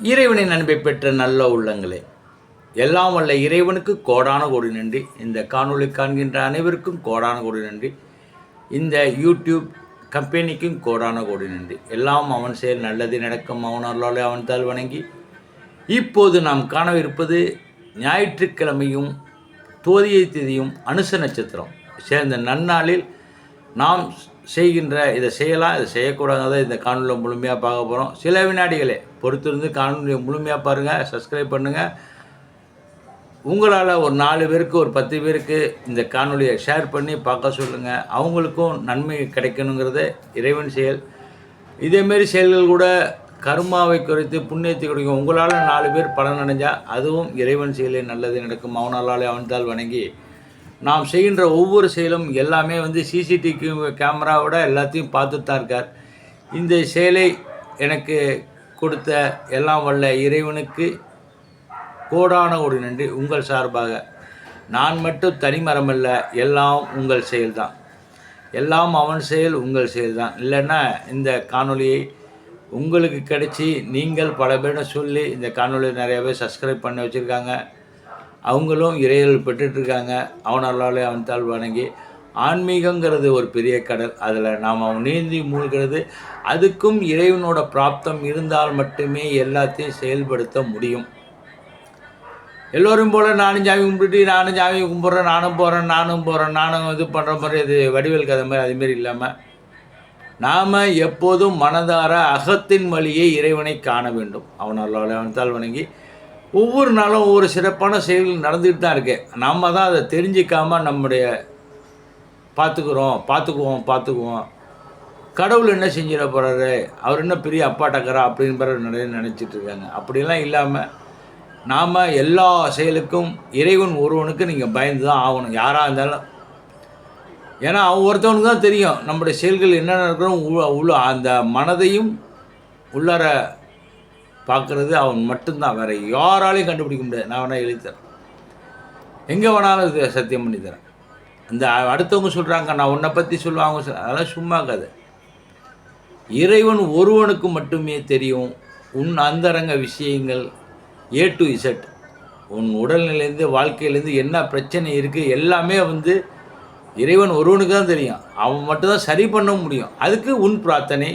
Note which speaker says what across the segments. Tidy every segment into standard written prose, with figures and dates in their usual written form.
Speaker 1: இறைவனின் அன்பை பெற்ற நல்ல உள்ளங்களே, எல்லாம் வல்ல இறைவனுக்கு கோடான கோடி நன்றி. இந்த காணொளி காண்கின்ற அனைவருக்கும் கோடான கோடி நன்றி. இந்த யூடியூப் கம்பெனிக்கும் கோடான கோடி நன்றி. எல்லாம் அவன் செயல் நல்லது நடக்கும், அவன் அருளாலே அவன் தாள் வணங்கி. இப்போது நாம் காணவிருப்பது ஞாயிற்றுக்கிழமையும் தோதியை திதியும் அனுச நட்சத்திரம் சேர்ந்த நன்னாளில் நாம் செய்கின்ற இதை செய்யலாம், இதை செய்யக்கூடாது. இந்த காணொலியில் முழுமையாக பார்க்க போகிறோம். சில வினாடிகளே பொறுத்திருந்து காணொலியை முழுமையாக பாருங்கள், சப்ஸ்கிரைப் பண்ணுங்கள். உங்களால் ஒரு 4 பேருக்கு ஒரு 10 பேருக்கு இந்த காணொலியை ஷேர் பண்ணி பார்க்க சொல்லுங்கள். அவங்களுக்கும் நன்மை கிடைக்கணுங்கிறது இறைவன் செயல். இதேமாரி செயல்கள் கூட கர்மாவை குறைத்து புண்ணியத்தை குறைக்கும். உங்களால் 4 பேர் பலன் அடைஞ்சால் அதுவும் இறைவன் செயலே நல்லது நடக்கும். அவனாலே அவன்தால் வணங்கி நாம் செய்கின்ற ஒவ்வொரு செயலும் எல்லாமே சிசிடிவி கேமராவோட எல்லாத்தையும் பார்த்துட்டு தான் இருக்கார். இந்த செயலை எனக்கு கொடுத்த எல்லாம் வல்ல இறைவனுக்கு கோடான கோடி நன்றி. உங்கள் சார்பாக நான் மட்டும் தனிமரமல்ல, எல்லாம் உங்கள் செயல்தான். எல்லாம் அவன் செயல், உங்கள் செயல்தான். இல்லைன்னா இந்த காணொலியை உங்களுக்கு கிடைச்சி நீங்கள் பல பேரிடம் சொல்லி இந்த காணொலியை நிறைய பேர் சப்ஸ்கிரைப் பண்ணி வச்சுருக்காங்க. அவங்களும் இறையல் பெற்றுட்ருக்காங்க. அவனாலே அவன் தாழ் வணங்கி. ஆன்மீகங்கிறது ஒரு பெரிய கடல், அதில் நாம் அவன் நீந்தி மூழ்கிறது. அதுக்கும் இறைவனோட பிராப்தம் இருந்தால் மட்டுமே எல்லாத்தையும் செயல்படுத்த முடியும். எல்லோரும் போல் நானும் சாமி கும்பிட்டு நானும் சாமி கும்பிட்றேன், நானும் போகிறேன், நானும் இது பண்ணுற மாதிரி அது வடிவேல் கதை மாதிரி அதுமாரி இல்லாமல் நாம் எப்போதும் மனதார அகத்தின் வழியே இறைவனை காண வேண்டும். அவனாலே அவன் தாழ் வணங்கி ஒவ்வொரு நாளும் ஒவ்வொரு சிறப்பான செயல்கள் நடந்துகிட்டு தான் இருக்கு. நம்ம தான் அதை தெரிஞ்சிக்காமல் நம்முடைய பார்த்துக்குவோம். கடவுள் என்ன செஞ்சிட போகிறாரு, அவர் என்ன பெரிய அப்பாட்டக்கரா அப்படின்ற நிறைய நினச்சிட்டு இருக்காங்க. அப்படிலாம் இல்லாமல் நாம் எல்லா செயலுக்கும் இறைவன் ஒருவனுக்கு நீங்கள் பயந்து தான் ஆகணும், யாராக இருந்தாலும். ஏன்னா ஒருத்தவனுக்கு தான் தெரியும் நம்முடைய செயல்கள் என்னென்ன இருக்கிறோம். அந்த மனதையும் உள்ளார பார்க்குறது அவன் மட்டும்தான், வேறு யாராலையும் கண்டுபிடிக்க முடியாது. நான் வேணால் எழுதித்தரேன், எங்கே வேணாலும் இது சத்தியம் பண்ணி தரேன். இந்த அடுத்தவங்க சொல்கிறாங்க நான் உன்னை பற்றி சொல்லுவாங்க, அதெல்லாம் சும்மா கதை. இறைவன் ஒருவனுக்கு மட்டுமே தெரியும் உன் அந்தரங்க விஷயங்கள் A to Z. உன் உடல்நிலையிலேருந்து வாழ்க்கையிலேருந்து என்ன பிரச்சனை இருக்குது எல்லாமே இறைவன் ஒருவனுக்கு தான் தெரியும். அவன் மட்டும்தான் சரி பண்ண முடியும். அதுக்கு உன் பிரார்த்தனை.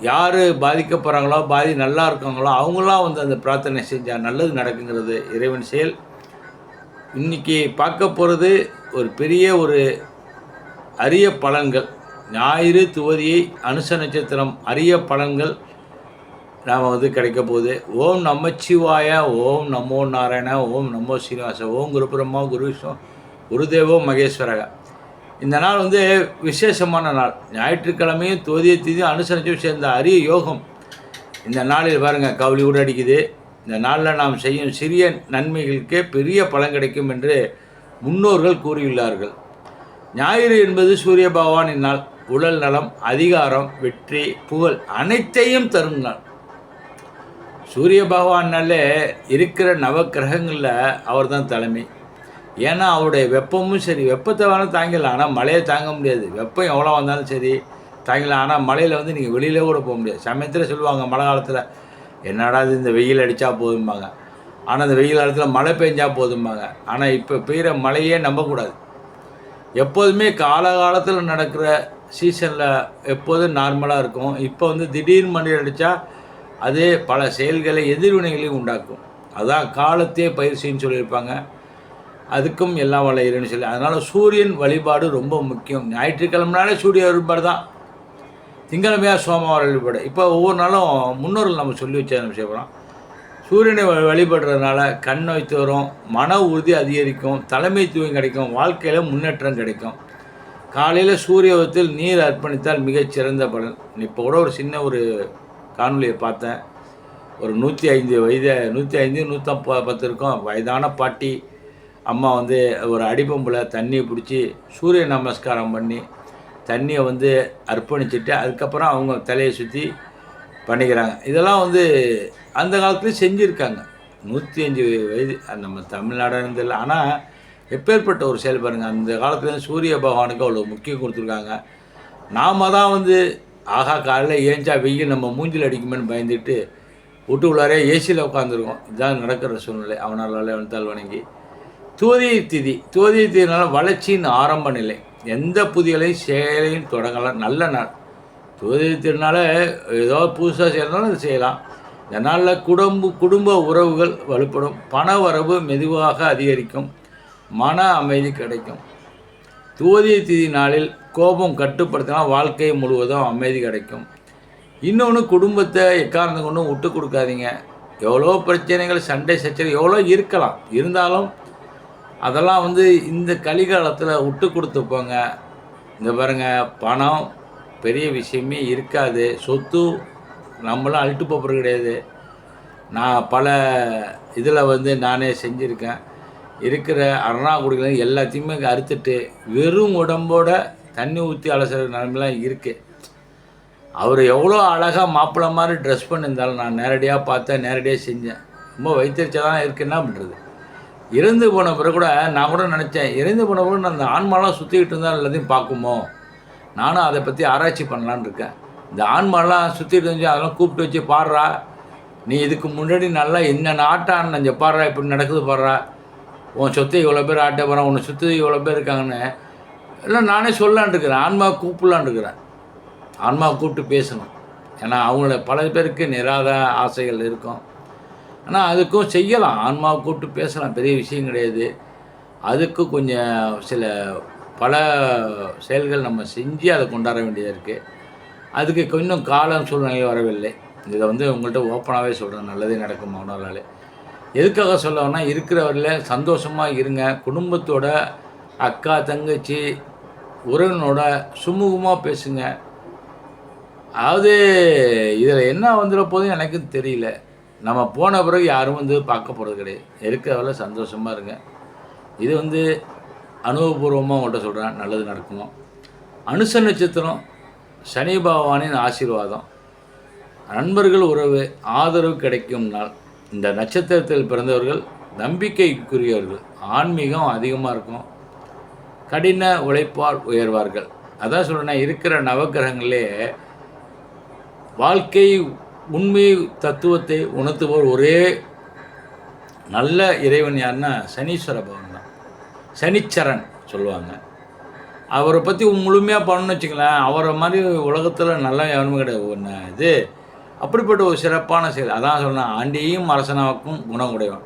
Speaker 1: யார் பாதிக்கப்படுறாங்களோ நல்லா இருக்காங்களோ அவங்களாம் அந்த பிரார்த்தனை செஞ்சால் நல்லது நடக்குங்கிறது இறைவன் செயல். இன்றைக்கி பார்க்க போகிறது ஒரு பெரிய ஒரு அரிய பலன்கள். ஞாயிறு துவதியை அனுச நட்சத்திரம் அரிய பலன்கள் நாம் கிடைக்க போகுது. ஓம் நமச்சிவாய, ஓம் நமோ நாராயண, ஓம் நமோ ஸ்ரீனிவாச, ஓம் குரு பிரம்மா, குரு விஷ்ணு, குருதேவோ மகேஸ்வரக. இந்த நாள் விசேஷமான நாள். ஞாயிற்றுக்கிழமையும் தோதியை திதி அனுசரித்து சேர்ந்த அரிய யோகம். இந்த நாளில் பாருங்கள், கவுளி கூட அடிக்குது. இந்த நாளில் நாம் செய்யும் சிறிய நன்மைகளுக்கே பெரிய பலன் கிடைக்கும் என்று முன்னோர்கள் கூறியுள்ளார்கள். ஞாயிறு என்பது சூரிய பகவானின் நாள். உடல் நலம், அதிகாரம், வெற்றி, புகழ் அனைத்தையும் தரும் நாள். சூரிய பகவானாலே இருக்கிற நவக்கிரகங்களில் அவர் தான் தலைமை. ஏன்னா அவருடைய வெப்பமும் சரி, வெப்பத்தை வேணால் தாங்கிடலாம், ஆனால் மழையை தாங்க முடியாது. வெப்பம் எவ்வளோ வந்தாலும் சரி தாங்கிடலாம், ஆனால் மழையில் நீங்கள் வெளியிலே கூட போக முடியாது. சமயத்தில் சொல்லுவாங்க மழை காலத்தில், என்னடா இது இந்த வெயில் அடித்தா போதும்பாங்க, ஆனால் இந்த வெயில் காலத்தில் மழை பெஞ்சால் போதும்பாங்க. ஆனால் இப்போ பெய்கிற மழையே நம்பக்கூடாது. எப்போதுமே காலகாலத்தில் நடக்கிற சீசனில் எப்போதும் நார்மலாக இருக்கும். இப்போ திடீர் மழை அடித்தா அது பல செயல்களை எதிர்வினைகளையும் உண்டாக்கும். அதான் காலத்தையே பயிற்சின்னு சொல்லியிருப்பாங்க. அதுக்கும் எல்லாம் வல்ல இறைவன் சொல்லி. அதனால் சூரியன் வழிபாடு ரொம்ப முக்கியம். ஞாயிற்றுக்கிழமைனாலே சூரிய வழிபாடு தான். திங்கக்கிழமையாக சோமவார வழிபாடு. இப்போ ஒவ்வொரு நாளும் முன்னோர்கள் நம்ம சொல்லி வச்ச செய்யப்போகிறோம். சூரியனை வழிபடுறதுனால கண் நோய் வரும், மன உறுதி அதிகரிக்கும், தலைமைத்துவம் கிடைக்கும், வாழ்க்கையில் முன்னேற்றம் கிடைக்கும். காலையில் சூரியத்தில் நீர் அர்ப்பணித்தால் மிகச்சிறந்த பலன். இப்போ கூட ஒரு சின்ன ஒரு காணொலியை பார்த்தேன். ஒரு 105 வயது 110 இருக்கும் வயதான பாட்டி அம்மா ஒரு அடிப்பம்பில் தண்ணியை பிடிச்சி சூரிய நமஸ்காரம் பண்ணி தண்ணியை அர்ப்பணிச்சுட்டு அதுக்கப்புறம் அவங்க தலையை சுற்றி பண்ணிக்கிறாங்க. இதெல்லாம் அந்த காலத்துலேயும் செஞ்சுருக்காங்க. 105 வயது நம்ம தமிழ்நாடு இருந்தில்லை. ஆனால் எப்பேற்பட்ட ஒரு செயல் பாருங்கள். அந்த காலத்துலேருந்து சூரிய பகவானுக்கு அவ்வளோ முக்கியம் கொடுத்துருக்காங்க. நாம் தான் ஆகா காலையில் ஏஞ்சா வெயில் நம்ம மூஞ்சில் அடிக்குமேன்னு பயந்துட்டு வீட்டுக்குள்ளாரே ஏசியில் உட்காந்துருக்கோம். இதுதான் நடக்கிற சூழ்நிலை. அவனால் அவன்தால் வணங்கி துவதியை திதி. துவதியை திதினால வளர்ச்சியின் ஆரம்ப நிலை. எந்த புதியலையும் செயலையும் தொடங்கலாம். நல்ல நாள். துவதியை திதினால ஏதோ புதுசாக செய்யறதுனாலும் அது செய்யலாம். இந்த நாளில் குடும்ப உறவுகள் வலுப்படும். பண வரவு மெதுவாக அதிகரிக்கும். மன அமைதி கிடைக்கும். துவதியை திதி நாளில் கோபம் கட்டுப்படுத்தினா வாழ்க்கை முழுவதும் அமைதி கிடைக்கும். இன்னொன்று, குடும்பத்தை எக்காரணம் கொண்டும் விட்டு கொடுக்காதீங்க. எவ்வளோ பிரச்சனைகள், சண்டை சச்சரவு எவ்வளோ இருக்கலாம். இருந்தாலும் அதெல்லாம் இந்த கலிகாலத்தில் விட்டு கொடுத்து போங்க. இந்த பாருங்கள், பணம் பெரிய விஷயமே இருக்காது. சொத்து நம்மளாம் அழிட்டு போகிறது கிடையாது. நான் பல இதில் நானே செஞ்சுருக்கேன். இருக்கிற அருணாக்குடிகள் எல்லாத்தையுமே அறுத்துட்டு வெறும் உடம்போட தண்ணி ஊற்றி அலசுகிற நிலைமைலாம் இருக்குது. அவர் எவ்வளோ அழகாக மாப்பிள்ளை மாதிரி ட்ரெஸ் பண்ணியிருந்தாலும் நான் நேரடியாக பார்த்தேன், நேரடியாக செஞ்சேன். ரொம்ப வைத்தறிச்சதான் இருக்குது. என்ன பண்ணுறது? இறந்து போன பிறகு கூட நான் கூட நினச்சேன், இறந்து போன பிறகு நான் அந்த ஆன்மாலாம் சுற்றிக்கிட்டு இருந்தால் எல்லாத்தையும் பார்க்குமோ, நானும் அதை பற்றி ஆராய்ச்சி பண்ணலான்னு இருக்கேன். இந்த ஆன்மாலாம் சுற்றிட்டு இருந்துச்சு, அதெல்லாம் கூப்பிட்டு வச்சு பாடுறா, நீ இதுக்கு முன்னாடி நல்லா என்ன ஆட்டான்னு நஞ்ச பாடுறா, இப்படி நடக்குது பாடுறா, உன் சொத்தை இவ்வளோ பேர் ஆட்ட போகிறான், உன்னை சுற்றி இவ்வளோ பேர் இருக்காங்கன்னு எல்லாம் நானே சொல்லலான் இருக்கிறேன். ஆன்மாவை கூப்பிடலான் இருக்கிறேன். ஆன்மாவை கூப்பிட்டு பேசணும். ஏன்னா அவங்கள பல பேருக்கு நிராத ஆசைகள் இருக்கும். ஆனால் அதுக்கும் செய்யலாம். ஆன்மாவை கூப்பிட்டு பேசலாம், பெரிய விஷயம் கிடையாது. அதுக்கு கொஞ்சம் பல செயல்கள் நம்ம செஞ்சு அதை கொண்டாட வேண்டியதாக இருக்குது. அதுக்கு இன்னும் காலம் சூழ்நிலை வரவில்லை. இதை உங்கள்கிட்ட ஓப்பனாகவே சொல்கிறேன், நல்லதே நடக்கும் அவனாலே. எதுக்காக சொல்லணும்னா, இருக்கிறவரில் சந்தோஷமாக இருங்க. குடும்பத்தோட அக்கா தங்கச்சி உறவினோட சுமூகமாக பேசுங்க. அதாவது இதில் என்ன வந்துட போதும் எனக்கு தெரியல. நம்ம போன பிறகு யாரும் பார்க்க போகிறது கிடையாது. இருக்கிறவரில் சந்தோஷமாக இருங்க. இது அனுபவபூர்வமாக உங்கள்கிட்ட சொல்கிறேன், நல்லது நடக்குமோ. அனுச நட்சத்திரம் சனி பகவானின் ஆசீர்வாதம், நண்பர்கள் உறவு ஆதரவு கிடைக்கும் நாள். இந்த நட்சத்திரத்தில் பிறந்தவர்கள் நம்பிக்கைக்குரியவர்கள், ஆன்மீகம் அதிகமாக இருக்கும், கடின உழைப்பால் உயர்வார்கள். அதான் சொல்கிறேன், இருக்கிற நவக்கிரகங்களே வாழ்க்கை உண்மை தத்துவத்தை உணர்த்துவோர் ஒரே நல்ல இறைவன் யாருன்னா சனீஸ்வர பகவான் தான். சனிச்சரன் சொல்லுவாங்க. அவரை பற்றி முழுமையாக பண்ணணும்னு வச்சுக்கலாம், அவரை மாதிரி உலகத்தில் நல்லா யாருமே கிடையாது. ஒன்று இது அப்படிப்பட்ட ஒரு சிறப்பான செயல். அதான் சொன்னேன், ஆண்டியும் அரசனாவுக்கும் குணம் உடையவன்.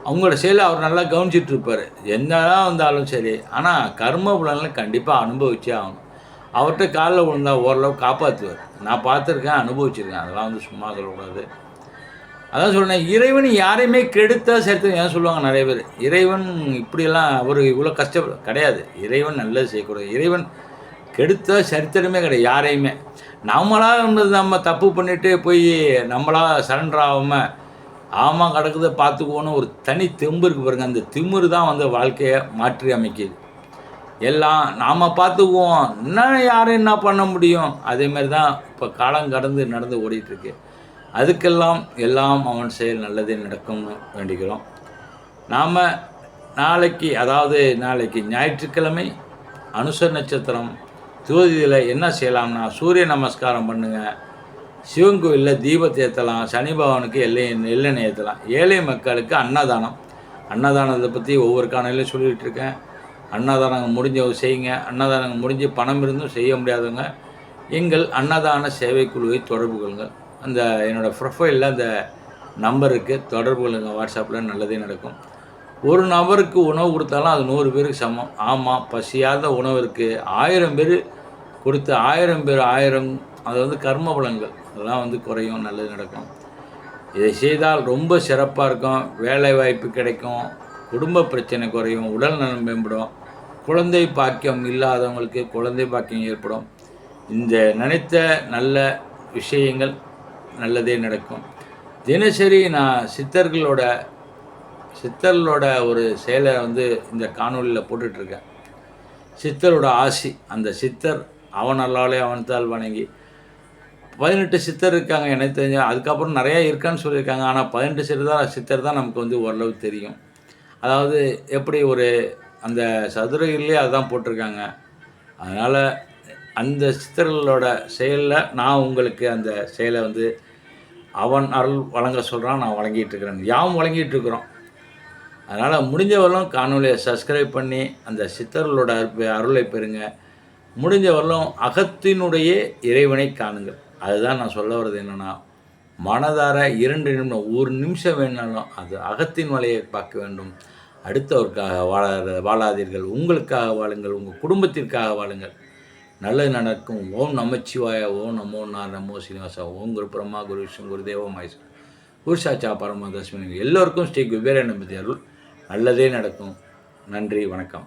Speaker 1: அவங்களோட செயலை அவர் நல்லா கவனிச்சிட்டு இருப்பார், என்னதான் வந்தாலும் சரி. ஆனால் கர்ம புலன்களை கண்டிப்பாக அனுபவிச்சே ஆகணும். அவர்கிட்ட காலில் விழுந்தால் ஓரளவு காப்பாற்றுவார். நான் பார்த்துருக்கேன், அனுபவிச்சிருக்கேன். அதெல்லாம் சும்மா சொல்லக்கூடாது. அதான் சொன்னேன், இறைவன் யாரையுமே கெடுத்தா சரித்திரம் ஏன் சொல்லுவாங்க நிறைய பேர். இறைவன் இப்படியெல்லாம் அவர் இவ்வளோ கஷ்டப்பட கிடையாது. இறைவன் நல்லது செய்யக்கூடாது. இறைவன் கெடுத்த சரித்திரமே கிடையாது யாரையுமே. நம்மளாக நம்ம தப்பு பண்ணிவிட்டு போய் நம்மளாக சரண்டர் ஆகாமல் ஆமாம் கிடக்குதை பார்த்துக்குவோன்னு ஒரு தனி தெம்பு இருக்குது பாருங்க. அந்த திமிரு தான் வாழ்க்கையை மாற்றி அமைக்கிது. எல்லாம் நாம் பார்த்துக்குவோம், இன்னும் யாரும் என்ன பண்ண முடியும். அதேமாரி தான் இப்போ காலம் கடந்து நடந்து ஓடிட்டுருக்கு. அதுக்கெல்லாம் எல்லாம் அவன் செயல் நல்லதே நடக்கும்னு வேண்டிக்கிறோம். நாம் நாளைக்கு ஞாயிற்றுக்கிழமை அனுச நட்சத்திரம் ஜோதியில் என்ன செய்யலாம்னா, சூரிய நமஸ்காரம் பண்ணுங்கள், சிவன் கோயிலில் தீபத்தை ஏற்றலாம், சனி பகவானுக்கு எள்ளெண்ணெய் ஏற்றலாம், ஏழை மக்களுக்கு அன்னதானத்தை பற்றி ஒவ்வொரு காணொலியும் சொல்லிகிட்டு இருக்கேன். அன்னதானங்கள் முடிஞ்சவங்க செய்யுங்க. அன்னதானங்கள் முடிஞ்சு பணம் இருந்தும் செய்ய முடியாதவங்க எங்கள் அன்னதான சேவைக்குழுவை தொடர்பு கொள்ளுங்கள். அந்த என்னோடய ப்ரொஃபைலில் அந்த நம்பருக்கு தொடர்பு கொள்ளுங்கள். வாட்ஸ்அப்பில் நல்லதே நடக்கும். ஒரு நபருக்கு உணவு கொடுத்தாலும் அது 100 பேருக்கு சமம். ஆமாம், பசியாத உணவிற்கு 1000 பேர் கொடுத்து 1000 பேர் 1000 அது கர்ம பலன்கள் அதெல்லாம் குறையும், நல்லது நடக்கும். இதை செய்தால் ரொம்ப சிறப்பாக இருக்கும். வேலை வாய்ப்பு கிடைக்கும், குடும்ப பிரச்சனை குறையும், உடல் நலம் மேம்படும், குழந்தை பாக்கியம் இல்லாதவங்களுக்கு குழந்தை பாக்கியம் ஏற்படும். இந்த நினைத்த நல்ல விஷயங்கள் நல்லதே நடக்கும். தினசரி நான் சித்தர்களோட ஒரு செயலை இந்த காணொலியில் போட்டுட்ருக்கேன். சித்தரோட ஆசி, அந்த சித்தர் அவனல்லாலே அவன்தால் வணங்கி 18 சித்தர் இருக்காங்க எனக்கு தெரிஞ்ச. அதுக்கப்புறம் நிறையா இருக்கான்னு சொல்லியிருக்காங்க. ஆனால் 18 சித்தர் தான் நமக்கு ஓரளவு தெரியும். அதாவது எப்படி அந்த சதுரகிரிலே அதுதான் போட்டிருக்காங்க. அதனால் அந்த சித்தர்களோட செயலில் நான் உங்களுக்கு அந்த செயலை அவன் அருள் வழங்க சொல்கிறான், நான் வழங்கிட்டு இருக்கிறேன். யாவும் வழங்கிட்டு இருக்கிறோம். அதனால் முடிஞ்சவரையிலும் காணொலியை சப்ஸ்கிரைப் பண்ணி அந்த சித்தர்களோட அருளை பெறுங்க. முடிஞ்சவரையிலும் அகத்தினுடைய இறைவனை காணுங்கள். அதுதான் நான் சொல்ல வர்றது என்னென்னா, மனதார 2 நிமிடம் 1 நிமிஷம் வேணாலும் அது அகத்தின் வழியை பார்க்க வேண்டும். அடுத்தவருக்காக வாழாதீர்கள். உங்களுக்காக வாழுங்கள். உங்கள் குடும்பத்திற்காக வாழுங்கள். நல்லது நடக்கும். ஓம் நமச்சிவாய, ஓம் நமோ நமோ சீனிவாசா, ஓம் குரு பிரம்மா, குரு விஷ்ணு, குரு தேவோ மகேஸ்வரன், குரு சாட்சா பரம தஸ்மை. எல்லோருக்கும் ஸ்ரீ குபேர நம்பதி அருள். நல்லதே நடக்கும். நன்றி, வணக்கம்.